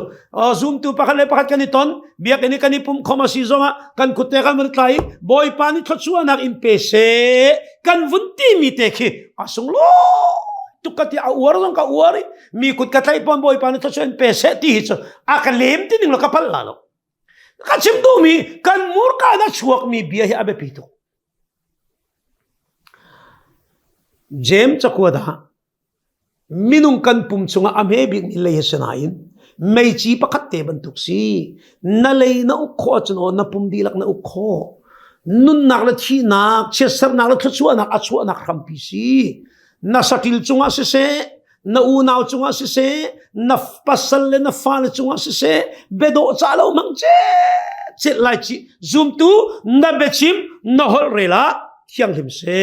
zoom tu pakhale pakhat kan ton bia kan ni pum khoma si zonga kan kutte kan mer tlai boy pani thluachuahnak in pe se kan vunti mi te khi asung lo tukati a war zong ka wari mi kut ka tlai pon boy pani thluachuahnak pe se ti chu a ka lem ti ning lo ka pal la lo ka chim du mi kan mur ka na chuak mi bia hi abe pito jem chakwa da minung kan pum chunga amhe big ni le senain mei chi pakhat te ban tuk si na le na u kho chun o na pum dilak na u kho nun nak la thi nak che sar nak la thluachuahnak a chuahnak kham pi si na satil chunga se na u naw chunga se na pasal le na fa le chunga se bedo chalo mang che lai chi zoom tu na bechim na hol rela thiang him se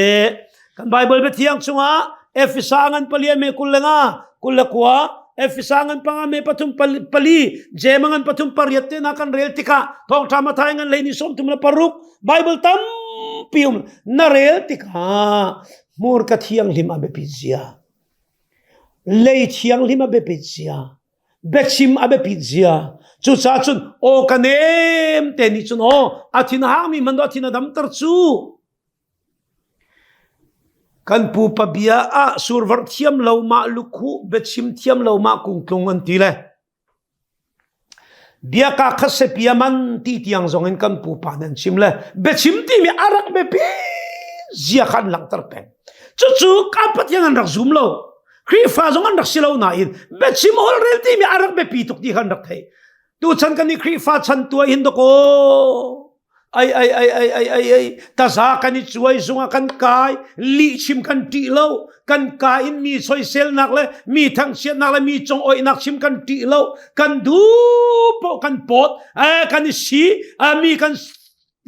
kan bible be thiang chunga efisangan palia me kullenga kullakwa efisangan panga me patum pali jemangan patum pariate na kan rel tika thawngṭha mathaingan leini som tumla paruk bible tam pium na rel tika mur ka thiang lim abe pizia lei thiang lim abe pizia bechim abe pizia chu cha chun o kanem te ni chun o athina hang mi mando athina dam tar chu kan pu pa bia a survar thiam lo ma lukhu bechim thiam lo ma kungklung an ti le bia ka khase pia man ti tiang zong en kan pu pa nan chim le bechim ti mi arak be pi zia khan lang tar pen chu ka Pathian an rak zoom lo khri fa zong an rak silo na in bechim hol rel ti mi arak be pi tuk ti khan rak thei tu chan kan ni khri fa chan tu hin do ko ai ta za kan ni chuai zunga kan kai li chim kan ti lo kan ka in mi choi sel nak le mi thang siat nak le mi chong oi nak chim kan ti lo kan du po kan pot kan ni si mi kan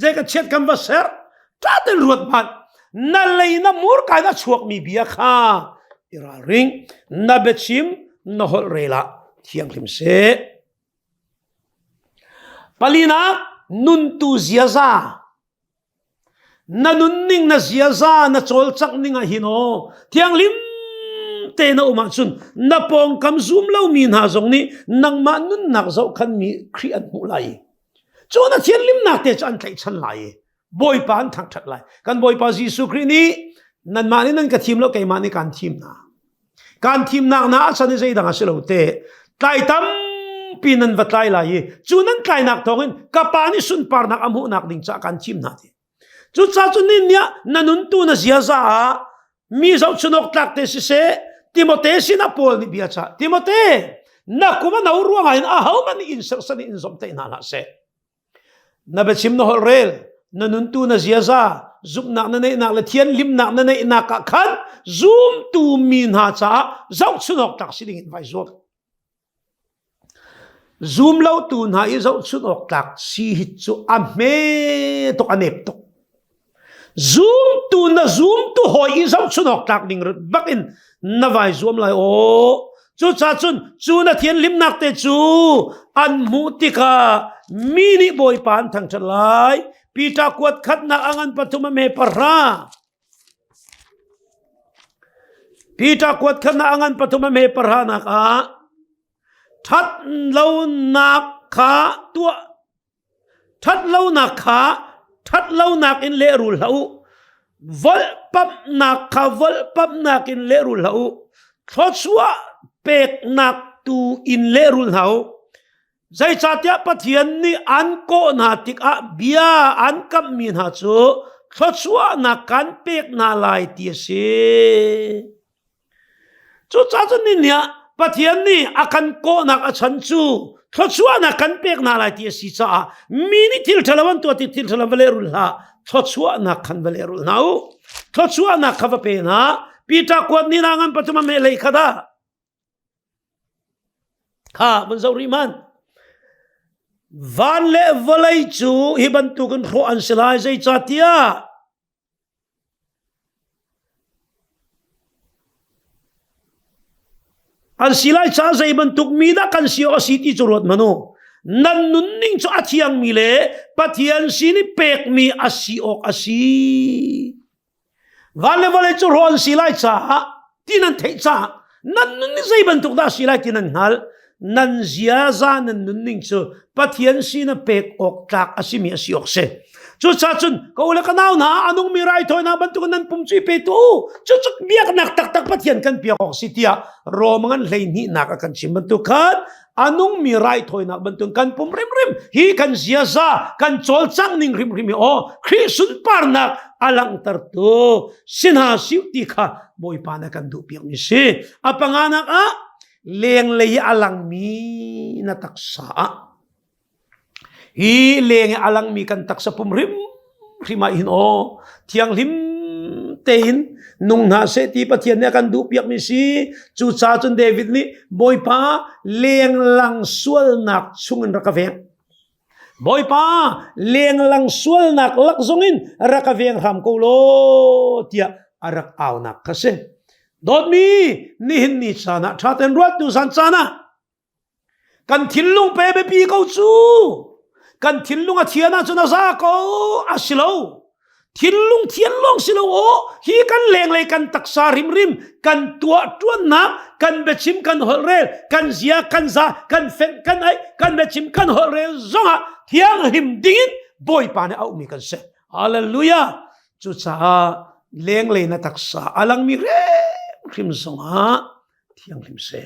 je kan chet kan va ser ta den ruat man na lei na mur ka na chuak mi bia kha ira ring na bechim na hol rela thiang lim se palina nun tu ziaza na nun ning na ziaza na chol chak ninga hino thiang lim te na uma chun na pong kam zoom lo min ha zong ni nang ma nun nak zo khan mi khri an mu lai chu na thian lim nak te chan thai chan lai boy pan thang that lai kan boy pa Jesu Christ ni nan ma ni nan ka thim lo kai ma ni kan thim na kan thim nak na chan zai dang a selo te tai tam pinan vatlai lai chu nan kai nak thongin ka pa ni sun par nak amu nak ding cha kan thim na te chu cha chu nin nya nanun tu na zia za mi zau chunok tak te se Timote sina Paul ni bia cha Timote na kuma na uruang in a how man in sersan in zom te na la se na bechim no hol rel nanun tu na zia za zum nak na nei nak la thian lim nak na nei nak ka khan zoom tu min ha cha zau chunok tak siling in vai zot zoom lo tu na i zau chunok tak si hit chu a me to anep to zoom tu hoi i zau chunok tak ding bak in na vai zoom lai o chu cha chun chu na thian lim nak te chu an mu ti ka mini boy pan thang chan lai pita kwat khat na angan pathuma me parha pita kwat khat na angan pathuma me parha na ka that lo nak kha tua that lo nak kha that lo nak in le rul lau vol pap nak kha vol pap nak in le rul lau thluachua pek nak tu in le rul lau zai chatia pathian ni an ko na tik a bia an kam min ha chu thluachua na kan pek na lai ti se chu cha chu ni nya pathian ni akan ko nak a chan chu thluachua na kan pek na lai ti si cha mini thil thalawan tu ti thil thalawan le rul ha thluachua na kan vale rul nau thluachua na khava pe na pita kwat ni nangan patuma me lei khada ha mun zo riman van le volai chu hi ban tu kan kho an silai zai chatia an silai cha zai ban tuk mi da kan sio asiti churot mano nan nun ning chu athiang mi le pathian sini pek mi asiok asi vale vale chu ron silai cha tinan thei cha nan nun ni zai ban tuk da silai tinan hal nan zia za nan nun ning chu pathian sina pek ok tak asimi asiok se chu cha chun ko ula kanau na anong mirai thoi na ban tuk nan pum chui pe tu chu chu biak nak tak tak pathian kan piak ok sitia romangan lein hi nak kan sim ban tuk khat anong mirai thoi na ban tuk kan pum rim rim hi kan zia za kan chol chang ning rim rim o khrisun par nak alang tar tu sinha siu ti kha boy pa na kan du piak ni si apanganak a leng lei alang mi na taksa hi leng alang mi kan taksa pum rim rima hin o thiang lim tein nung na se ti pathian ne kan du piak mi si chu cha chun David ni boy pa leng lang sual nak chungin rakaveng boy pa leng lang sual nak lak zongin rakaveng ram ko lo tia arak aw nak kase dot mi ni hin ni sana thaten ruat tu san sana kan thillung pe be pi ko chu kan thillung a thiana chu na za ko asilo thillung thianlong silo o hi kan leng le kan taksa rim rim kan tua tuan na kan bechim kan holrel kan zia kan za kan fen kan ai kan bechim kan holrel zonga thiang him dingin boy pa ne au mi kan se hallelujah chu cha leng le na taksa alang mi re rim zonga thiang lim se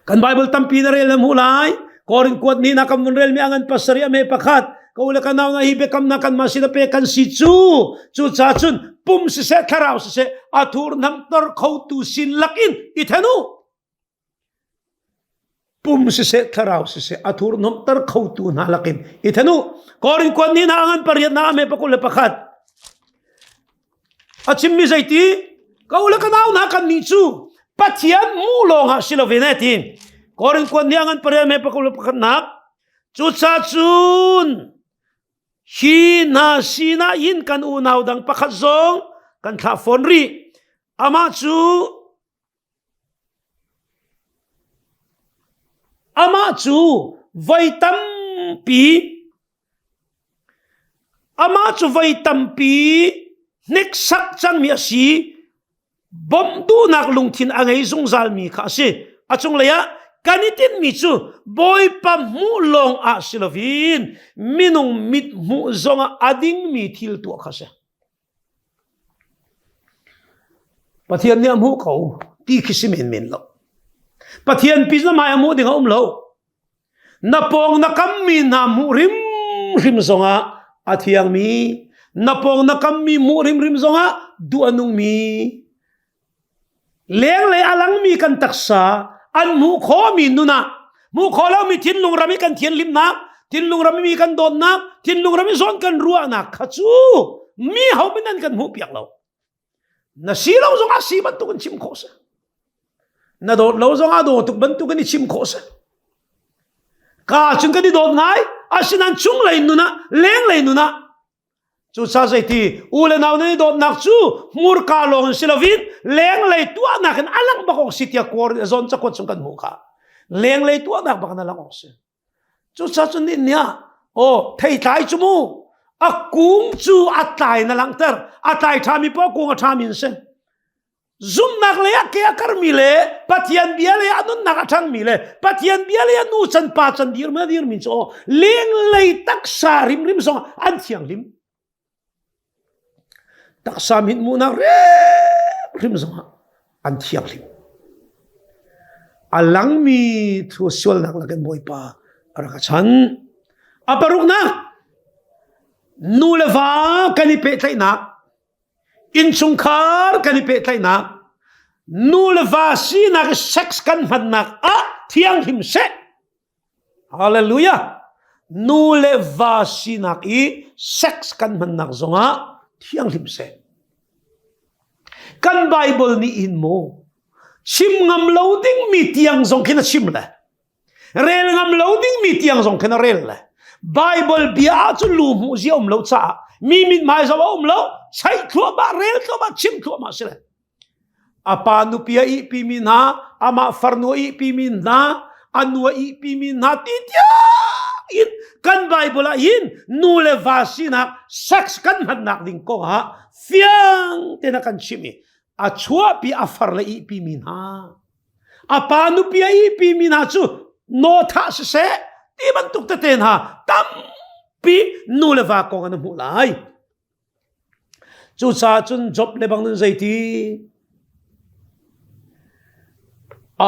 kan Bible tampi na rel mulai korin kuat ni nakam rel mi angan pasari me pakhat kaula kanaw na hibekam na kan masina pe kan si chu cha chun pum se tharau se athur nam tor khau tu sin lakin ithanu pum se tharau se athur nam tor khau tu na lakin ithanu korin kuat ni na angan pariat na me pakula pakhat achim mi zaiti kaula kanaw na kan ni chu pathian mulong ha silovenetin korin kuat ni angan pariat me pakula pakhat nak chu cha chun hi na sina in kan unaw dang pakhat zong kan tha phone ri ama chu vai tam pi ama chu vai tampi nek sak chang mi si bom du nak lung thin angai zung zal mi kha si achung leya kanitin mi chu boy pam mu long a silovin minung mit mu zonga ading mi thil tu kha se Pathian ni amu ko ti khisimin min lo Pathian pizna mai amu ding lo na pong na kam mi na mu rim rim zonga athiang mi na pong na kam mi mu rim rim zonga du anung mi leng le alang mi kan taksa an mu kho mi nuna mu kho lo mi thin lung rami kan thian lim na thin lung rami mi kan don na thin lung rami zon kan ruwa na khachu mi hau minan kan mu piak lo na si lo zonga si ban tu kan chim kho sa na do lo zonga do tu ban tu kan chim kho sa ka chung kan di do ngai asinan chung lai nuna leng lai nuna chu sa sai ti ule naw ni do nak chu mur ka long silovin leng lai tua na kan alang bakok sitia kor zon cha ko chung kan mu kha leng lai tua nak bak na lang ose chu sa chu ni nya o thei tai chu mu a kung chu atai na lang ter atai thami po kung athamin se zum nak le ke kar mi le Pathian bia le anun nak athang mi le Pathian bia le anu chan pa chan dir ma dir min cho leng lai tak sa rim rim song an thiang lim tak sa min mu na rim song an thiang lim alang mi thu sual nak la kan boy pa ara ka chan aparuk na nu le va kani pe thai nak in chung khar kani pe thai nak nu le va si nak sex kan man nak a thiang him se hallelujah nu le va si nak I sex kan man nak zonga thiang him se kan Bible ni in mo chim ngam loading mi tiang zong kina chim la rel ngam loading mi tiang zong kina rel la Bible bia chu lu mu zi lo cha mi min mai za lo sai thua ba rel thua ba chim thua ma se apa nu pia I pi min ha ama farnu I pi min na anwa I pi min na ti tia in kan Bible in nu le va sina sex kan han nak ding ko ha fiang te na kan chimi a chua pi a far le I pi min ha apa nu pia I pi min ha chu no tha se ti ban tuk te ten ha tam pi nu le va ko an mu lai chu cha chun job le bang nun zai ti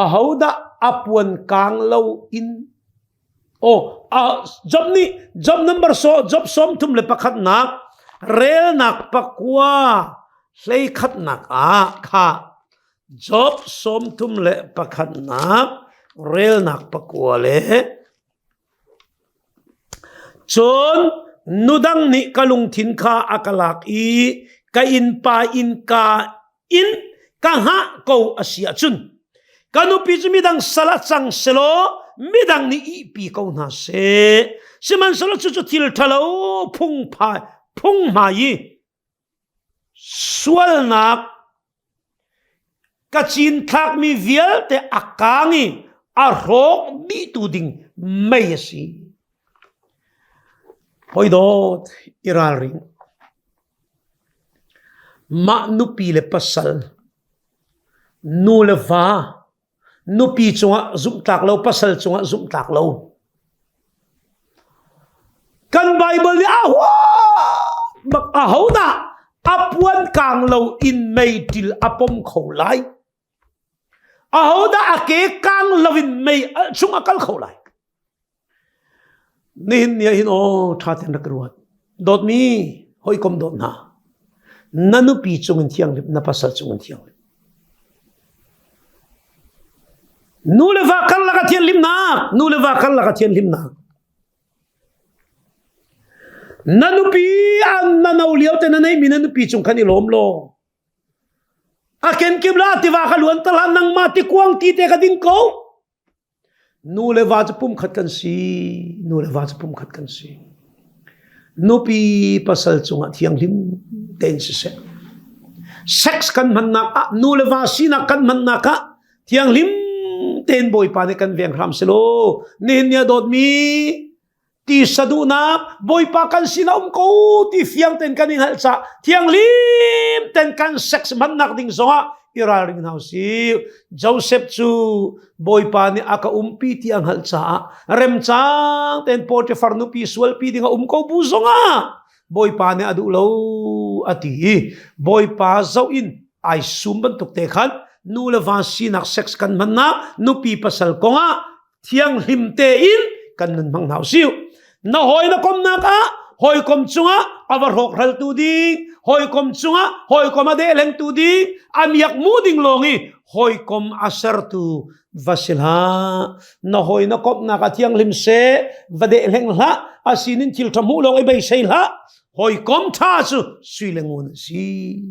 a hauda apun kang lo in job number job som tum le pakhat nak rel nak pakwa hlei khat nak a kha job som tum le pakhat nak rel nak pakwa le chon nudang ni kalung thin kha akalak I ka in pa in ka in ka ha ko asia chun kanu pi chumi dang sala chang selo midang ni I pi ko na se siman salo chu chu thil thalo phung ma yi sual nak ka chin thak mi vialte akangi a rok bi tu ding mai si hoi dot iral ring ma nu pi le pasal nu le va nu pi chunga zum tak lo pasal chunga zum tak lo kan Bible ni bak ahoda apuan kang lo in mei til apom kholai ahoda ake kang lovin mei chunga kal kholai nin ya hin o thaten rakruat dot mi hoi kom dot na nanu pi chungin thiang na pasal chungin thiang nu le va kal la ka thian lim na nu le va kal la ka thian lim na nanu pi an nanau liao te nanai mi nanu pi chung khani lom lo aken kibla ti va khaluan tal nang ma ti kuang ti te ka ding ko nu le va pum khat kan si nu le va pum khat kan si nu pi pasal chunga thiang lim ten se sex kan man na ka nu le va si na kan man na ka thiang lim ten boy pa ne kan veng ram selo nin ya dot mi ti sadu nak boy pa kan sinaum ko ti fiang ten kanin halsa thiang lim ten kan sex man nak ding zonga iral ring hau si Joseph chu boy pa ni aka ti ang halsa rem chang ten Potiphar nu pi sual pi ding ko bu zonga boy pa ni adu lo ati boy pa zau in ai sumban tuk te khan nu le van si nak sex kan man na nu pi pasal ko nga thiang lim te in kan nun mang hau siu na hoy na kom na ka hoy kom chunga avar hok ral tu ding hoy kom chunga hoy kom ade leng tu ding amiak mu ding longi hoy kom asar tu vasilha na hoy na kom na ka thiang lim se vade leng la asinin til thamu long e bai sei la hoy kom tha chu sui lengun si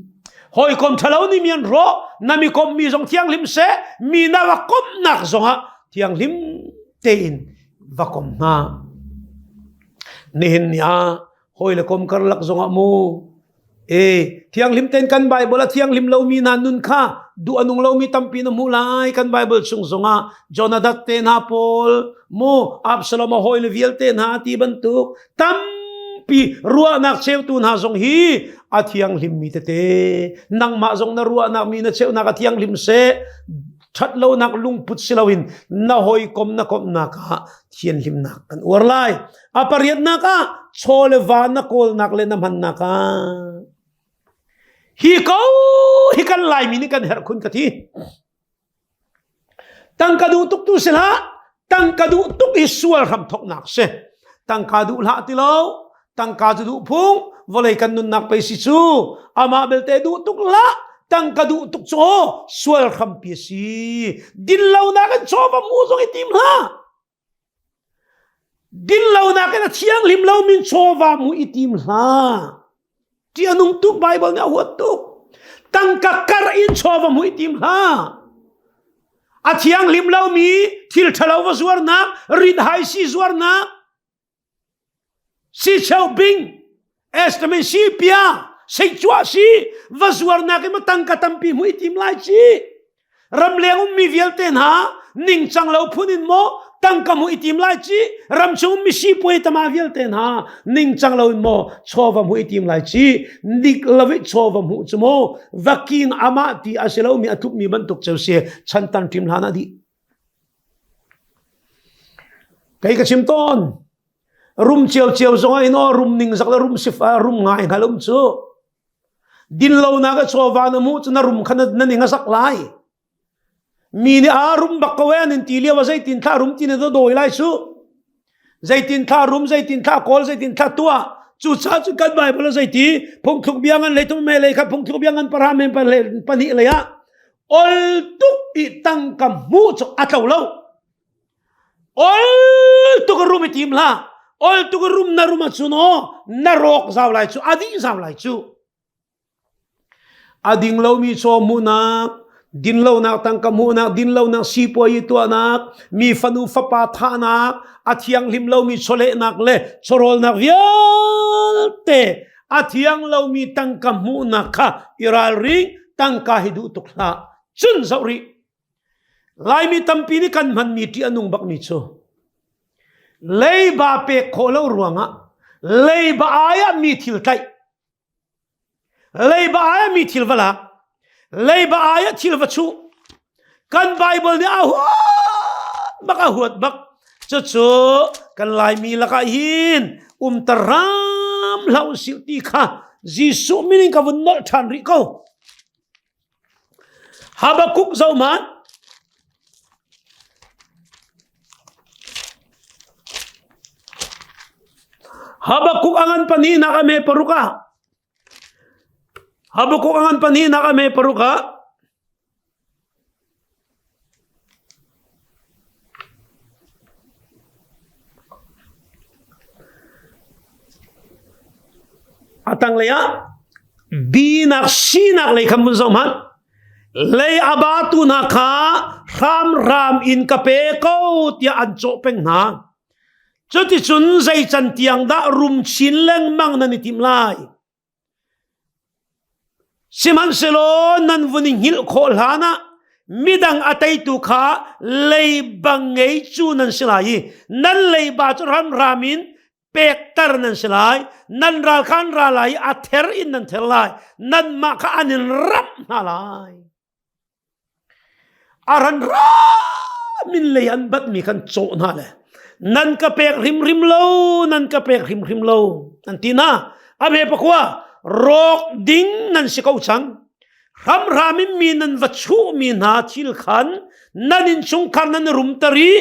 hoy kom thalo ni mian ro nami kom mi jong thiang lim se mi na wa kom nak zonga thiang lim te in va kom na nihin niya hoy le kom karlak zonga mo thiang lim ten kan Bible at thiang lim lawmi nanun ka du anong lawmi tampi na mulay kan Bible sung zonga Jonadab ten hapol mo Absalom hoy le vialte na ti bantuk tampi ruwa nak chew tun ha zong hi at thiang lim mi tete nang ma zong na ruwa nak mi na chew na ka thiang lim se thatlo nak lungput silawin na hoy kom na ka thian lim nak kan urlay apariat na ka cholewa na kol nak le naman na ka hi kan lai mini kan herkun ka thi tang kadu tuk tu sila tang kadu tuk isual ram thok nak se tang kadu la ti lo tang kadu phung volay kan nun nak pe si chu ama belte du tuk la tang kadu tuk cho sual kham pi si din law na kan cho ba mu zong itim ha din law na kan thiang lim law min cho wa mu itim ha ti anung tuk Bible na huat tuk tang ka kar in cho wa mu itim ha a thiang lim law mi thil thalaw wa zuar na rid hai si zuar na si chau bing estamen si pia sei chua si vazuar na ke matang katampi mu itim lai chi ram leng mi vialte na ning chang lo phunin mo tang ka mu itim lai chi ram chung mi si poi tama vialte na ning chang lo mo chowa mu itim lai chi nik lawi chowa mu chumo vakin ama ti aselo mi atup mi bantuk chause chantan tim lana di kai ka chimton room chiao zonga ino room ning zakla room sifa room ngai ngalum chu din law na ka chowa na mu na room khana na ninga saklai mini room bakawen in tilia wa zaitin tha room tin do doi lai chu zaitin tha room zaitin tha kol zaitin tha tua chu cha chu kan Bible zaiti phung thuk biangan leitum me le kha phung thuk biangan parame pa le pani le ya ol tuk I tang kam mu chu atlaw lo ol tuk room itim la ol tuk room na room chu no na rok zaw lai chu adi zaw lai chu ading law mi cho muna din law na tang kamuna din law na sipo ito anak mi fanu fa pa tha na athiang lim law mi chole nak le chorol nak vialte athiang law mi tang kamuna kha iral ring tang ka hidu tukla chun zawri lai mi tampi ni kan man mi ti anung bak mi cho lei ba pe kholo ruanga lei ba aya mi thil tai lei ba aya mi thil wala lei ba aya thil wachu kan Bible ni baka huat bak chu kan lai mi laka hin taram lau sil ti kha jisu meaning ka vun not than ri ko Habakuk zauman Habakuk angan pani na kami paruka Habakuk angan pani na kami paruka atang leya binak sinak lay kamun zauman lay abatu na ka ram in kape ko tia ancho peng na cho ti chun zai chan tiang da rum chin leng mang na ni tim lai siman selo nan vuning hil khol hana midang atay tu kha lay bangay chu nan silai nan lay ba chu ramin pek tar nan silai nan ral khan ralai a ther in nan therlai nan ma kha anin ram halai aran ra min leyan bat mi kan cho na le nan ka pek rim rim lo nan ka pek rim rim lo nan tina ame pakwa rok ding nan sikau chang ram ramin mi nan vachu mi na thil khan nanin chung khan nan rum tari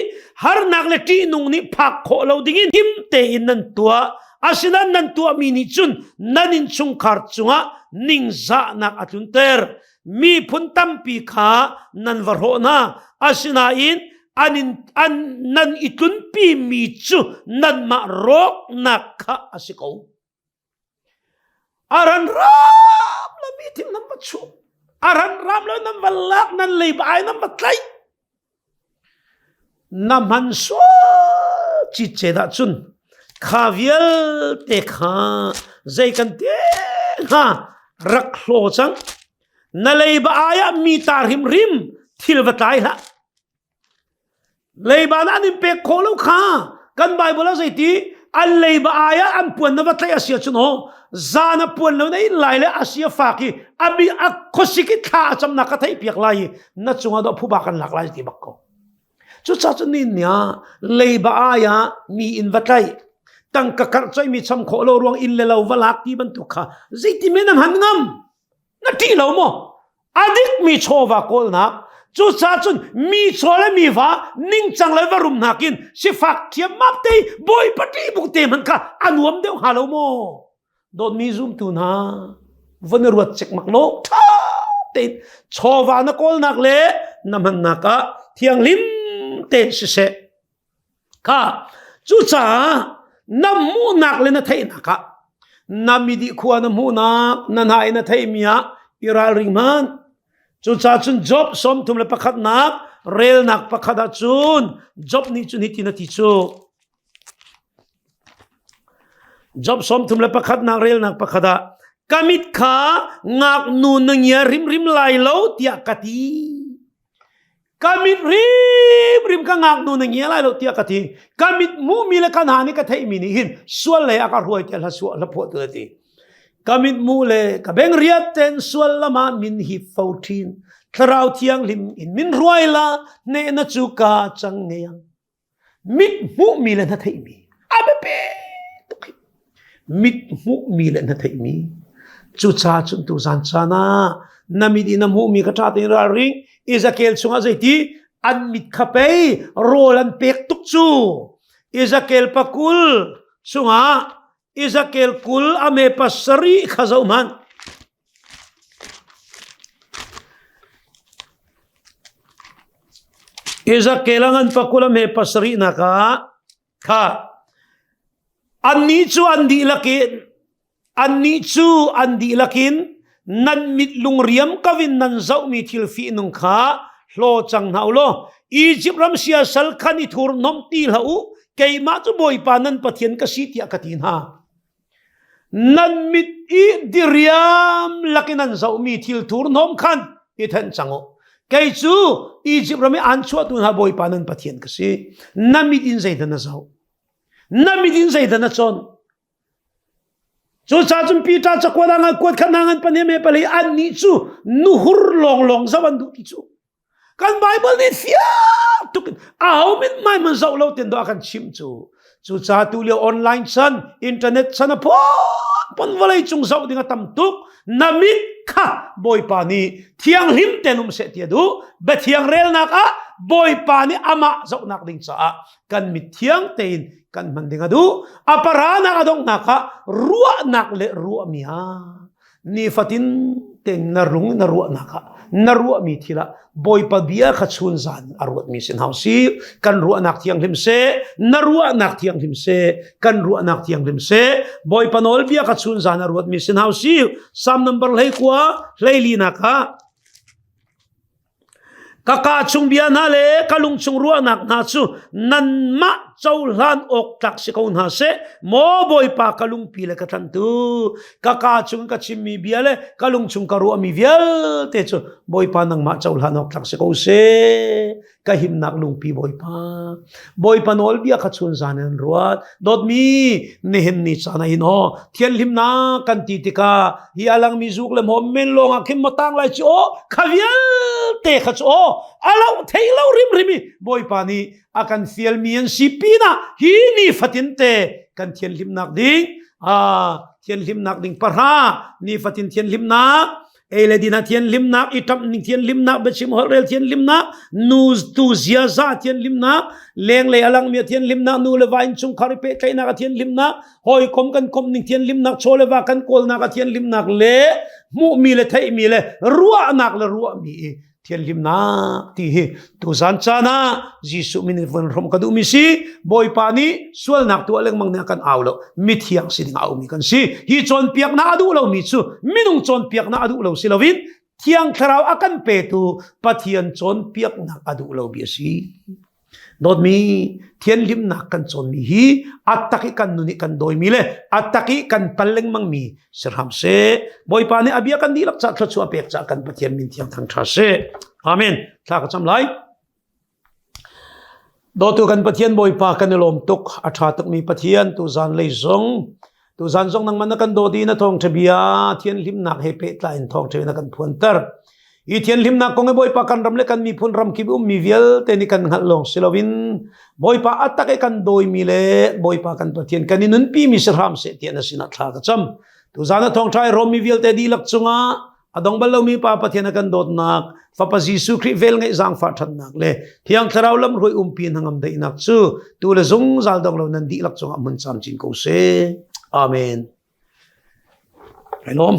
har nak le ti nung ni phak kho lo dingin kim te in nan tua asinan nan tua mi ni chun nanin chung khar chunga ning za nak atun ter mi phun tam pi kha nan varho na asina in anin an nan itun pi mi chu nan ma rok nak kha asiko aran ram la mi tim nan pachu aran ram la nan valak nan leibai nan batlai nam han so chi che da chun kha vialte kha zai kan te ha rak hlo chang na leiba aya mi tar rim rim thil vatai la leiba na nim pe kholo kha kan bible zai ti an leiba aya an puan na vatai asia chuno zana puan lo nei lai le asia faki abi akhosiki tha cham na ka thai piak lai na chunga do phuba kan lak lai ti bakko chu cha chu nin nya leiba aya mi in vatai tang ka kar choi mi cham kho lo ruang in le lo walak ti ban tu kha zai ti menam han ngam na ti lo mo adik mi chowa kol na chu cha chun mi chole mi wa ning chang le varum nakin si fak thiam map te boy pati buk te man kha anuam deu halo mo don mi zoom tu na van ruat chek mak lo tha te chowa na kol nak le naman naka thiang lim te se ka chu cha nam mu nak le na thai naka namidi khuwa na mu na nanai na thai mia iral ringman chu cha chun job som tum le pakhat nak rel nak pakhat a chun job ni chun hitina ti chu job som tum le pakhat nak rel nak pakhada kamit kha ngak nu nangya rim rim lai lo tia kati kamit rim rim ka ngak nu nangya lai lo tia kati kamit mu mi le kan hani ka thai mi ni hin sual le akar huai tel ha sual la pho tu ti kamit mu le ka beng riat ten sual lama min hi fautin tharau thiang lim in min ruaila ne na chu ka chang neyang mit mu mi le na thai mi abepe mit mu mi le na thai mi chu cha chun tu san chana namidi na mu mi ka tha tin ra ring Ezekiel chunga zaiti an mit khape rolan pek tuk chu Ezekiel pakul chunga Ezekiel kul ame pasari khazauman Ezekiel angan pakul ame pasari naka kha anni chu andi lakin nan mit lung riam kavin nan zau mi thil fi nung kha hlo chang nau lo Egypt ram sia sal khani thur nom ti lau kei ma chu boi pa nan pathian ka si tia katin ha nan mit I diriam lakinan zau mi thil thur nom khan I than chango kei chu Egypt ram an chua tu ha boi pa nan pathian ka si namit in zaidan na zau namit in zaidan na chon chu cha chum pi ta chakwa nga kwat khanangan pane me pali an ni chu nuhur long long zawan du ti chu kan bible ni fia tu au min mai man zau lo ten do kan chim chu cha tu le online chan internet chan a pon walai chung zau dinga tam tuk namit kha boy pani thiang him tenum se ti du be thiang rel nak a boy pani ama zau nak ding cha kan mi thiang tein kan mandinga du aparana adong naka ruwa nak le ruwa miha ni fatin ten narung na ruwa naka na ruwa mi thila boy pa bia khachun zan arwat mi sin hausi kan ruwa nak thiang lim se na ruwa nak thiang lim se kan ruwa nak thiang lim se boy panol bia khachun zan arwat mi sin hausi sam number lei kwa leili naka kaka chung bia na le kalung chung ruwa nak na chu nan ma châu lan ốc tắc sĩ câu na se mô bồi pa kalung pi le ka than tu ka chung ka chim mi bia le kalung chung ka ru mi vialte chu bồi pa nang ma châu lan ốc tắc sĩ câu se ka him nak lung pi bồi pa nol bia ka chun zanen ruat dot mi nehem ni chana hin ho thian lim na kan ti tika hi alang mi zuk le mom men long a kim matang lai chu khavialte kha chu alo thailo rim boi pa ni akan fiel mi an sipina hi ni fatin te kan thian lim nak ding thian lim nak ding parha ni fatin thian lim nak ele dina thian lim nak itam ning thian lim nak bechim horel thian lim nak nuz tu zia za thian lim nak leng le alang mi thian lim nak nu le vain chung khari pe kai na ka thian lim nak hoi kom kan kom ning thian lim nak chole va kan kol na ka thian lim nak le mu mi le thai mi le ruwa nak le ruwa mi thian lim nak ti hi tu zan cha na jisu min von rom ka du mi si boi pa ni sual nak tu aleng mang na kan awlo mi thiang si ding aw mi kan si hi chon piak na adu lo mi chu minung chon piak na adu lo si lovin thiang tharau akan pe tu pathian chon piak na adu lo bi si dot mi thian lim nak kan chon mi hi ataki kan nuni kan doi mi le ataki kan paleng mang mi sirham se boi pa ni abia kan dilak cha thluachuahnak cha kan pathian min thiang thangṭha se amen thla ka cham lai do tu kan pathian boi pa kan lom tuk atha tuk mi pathian tu zan lei zong tu zan zong nang man kan do di na thong thabia thian lim nak he pe tla in thong thena kan phuan tar i thian lim nak kong boi pa kan ram le kan mi phun ram ki mi vialte ni kan ngal long silovin boi pa atake kan doi mi le boi pa kan pathian kan nun pi mi sirham se tian asina thla ka cham tu zana thong thai rom mi vialte di lak chunga adong bal lo mi pa pathian kan dot nak fa pa jisu khri vel ngai jang fa that nak le thiang tharau lam roi pin hangam dei nak chu tu le zung zal dong lo nan di lak chunga mun cham chin ko se amen. Lawm.